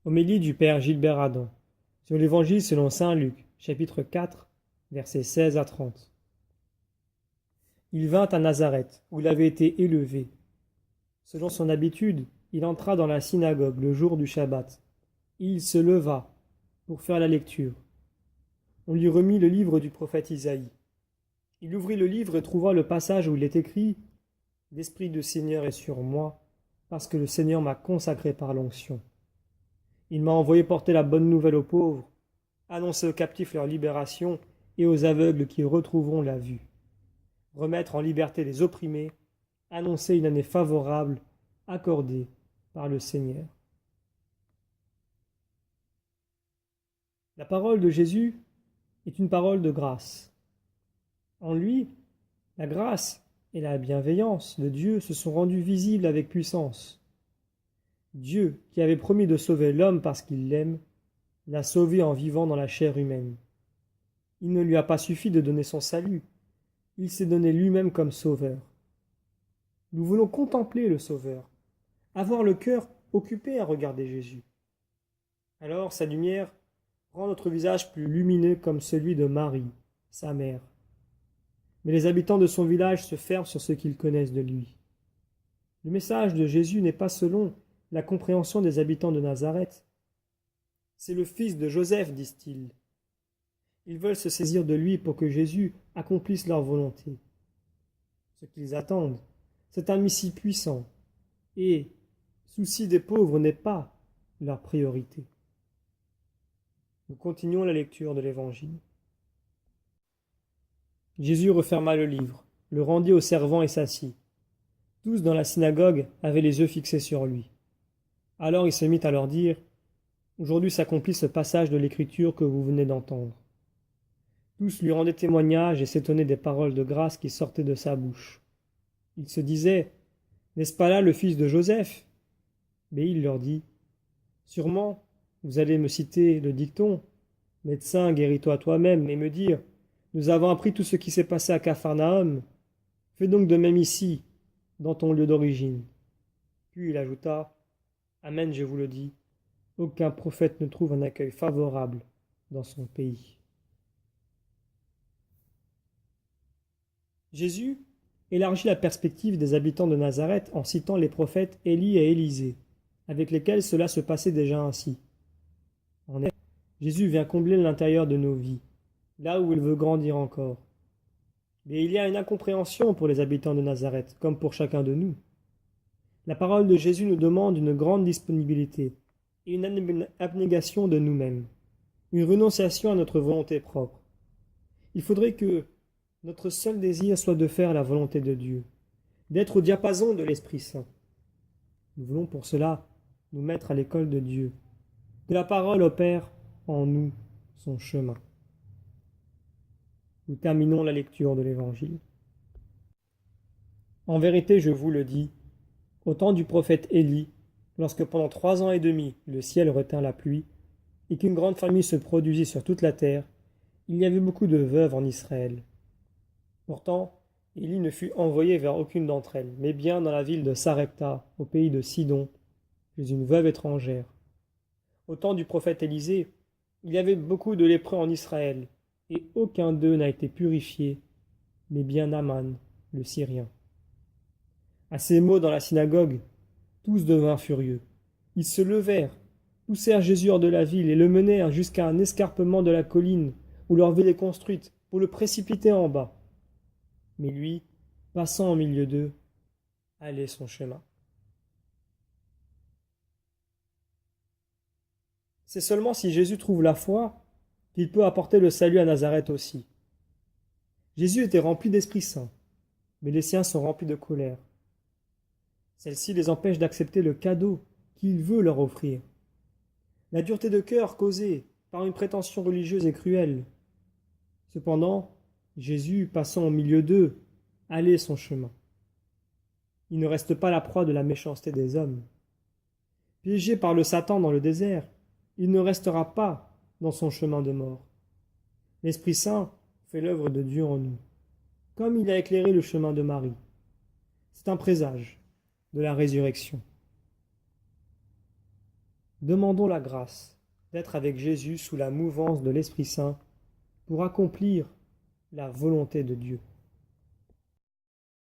Homélie du Père Gilbert Adam sur l'Évangile selon saint Luc, chapitre 4, versets 16 à 30. Il vint à Nazareth, où il avait été élevé. Selon son habitude, il entra dans la synagogue le jour du Shabbat. Il se leva pour faire la lecture. On lui remit le livre du prophète Isaïe. Il ouvrit le livre et trouva le passage où il est écrit « L'Esprit du Seigneur est sur moi, parce que le Seigneur m'a consacré par l'onction. Il m'a envoyé porter la bonne nouvelle aux pauvres, annoncer aux captifs leur libération et aux aveugles qui retrouveront la vue, remettre en liberté les opprimés, annoncer une année favorable accordée par le Seigneur. » La parole de Jésus est une parole de grâce. En lui, la grâce et la bienveillance de Dieu se sont rendues visibles avec puissance. Dieu, qui avait promis de sauver l'homme parce qu'il l'aime, l'a sauvé en vivant dans la chair humaine. Il ne lui a pas suffi de donner son salut, il s'est donné lui-même comme sauveur. Nous voulons contempler le Sauveur, avoir le cœur occupé à regarder Jésus. Alors sa lumière rend notre visage plus lumineux comme celui de Marie, sa mère. Mais les habitants de son village se ferment sur ce qu'ils connaissent de lui. Le message de Jésus n'est pas selon la compréhension des habitants de Nazareth. C'est le fils de Joseph, disent-ils. Ils veulent se saisir de lui pour que Jésus accomplisse leur volonté. Ce qu'ils attendent, c'est un Messie puissant, et souci des pauvres n'est pas leur priorité. Nous continuons la lecture de l'Évangile. Jésus referma le livre, le rendit aux servants et s'assit. Tous dans la synagogue avaient les yeux fixés sur lui. Alors il se mit à leur dire « Aujourd'hui s'accomplit ce passage de l'Écriture que vous venez d'entendre. » Tous lui rendaient témoignage et s'étonnaient des paroles de grâce qui sortaient de sa bouche. Il se disait « N'est-ce pas là le fils de Joseph ?» Mais il leur dit « Sûrement, vous allez me citer le dicton « Médecin, guéris-toi toi-même » et me dire « Nous avons appris tout ce qui s'est passé à Capharnaüm. Fais donc de même ici, dans ton lieu d'origine. » Puis il ajouta « Amen, je vous le dis, aucun prophète ne trouve un accueil favorable dans son pays. » Jésus élargit la perspective des habitants de Nazareth en citant les prophètes Élie et Élisée, avec lesquels cela se passait déjà ainsi. En effet, Jésus vient combler l'intérieur de nos vies, là où il veut grandir encore. Mais il y a une incompréhension pour les habitants de Nazareth, comme pour chacun de nous. La parole de Jésus nous demande une grande disponibilité et une abnégation de nous-mêmes, une renonciation à notre volonté propre. Il faudrait que notre seul désir soit de faire la volonté de Dieu, d'être au diapason de l'Esprit Saint. Nous voulons pour cela nous mettre à l'école de Dieu, que la parole opère en nous son chemin. Nous terminons la lecture de l'Évangile. En vérité, je vous le dis, au temps du prophète Élie, lorsque pendant 3 ans et demi le ciel retint la pluie, et qu'une grande famine se produisit sur toute la terre, il y avait beaucoup de veuves en Israël. Pourtant, Élie ne fut envoyé vers aucune d'entre elles, mais bien dans la ville de Sarepta, au pays de Sidon, chez une veuve étrangère. Au temps du prophète Élisée, il y avait beaucoup de lépreux en Israël, et aucun d'eux n'a été purifié, mais bien Naaman, le Syrien. À ces mots dans la synagogue, tous devinrent furieux. Ils se levèrent, poussèrent Jésus hors de la ville et le menèrent jusqu'à un escarpement de la colline où leur ville est construite pour le précipiter en bas. Mais lui, passant au milieu d'eux, allait son chemin. C'est seulement si Jésus trouve la foi qu'il peut apporter le salut à Nazareth aussi. Jésus était rempli d'Esprit Saint, mais les siens sont remplis de colère. Celle-ci les empêche d'accepter le cadeau qu'il veut leur offrir. La dureté de cœur causée par une prétention religieuse est cruelle. Cependant, Jésus, passant au milieu d'eux, allait son chemin. Il ne reste pas la proie de la méchanceté des hommes. Piégé par le Satan dans le désert, il ne restera pas dans son chemin de mort. L'Esprit Saint fait l'œuvre de Dieu en nous, comme il a éclairé le chemin de Marie. C'est un présage de la résurrection. Demandons la grâce d'être avec Jésus sous la mouvance de l'Esprit Saint pour accomplir la volonté de Dieu.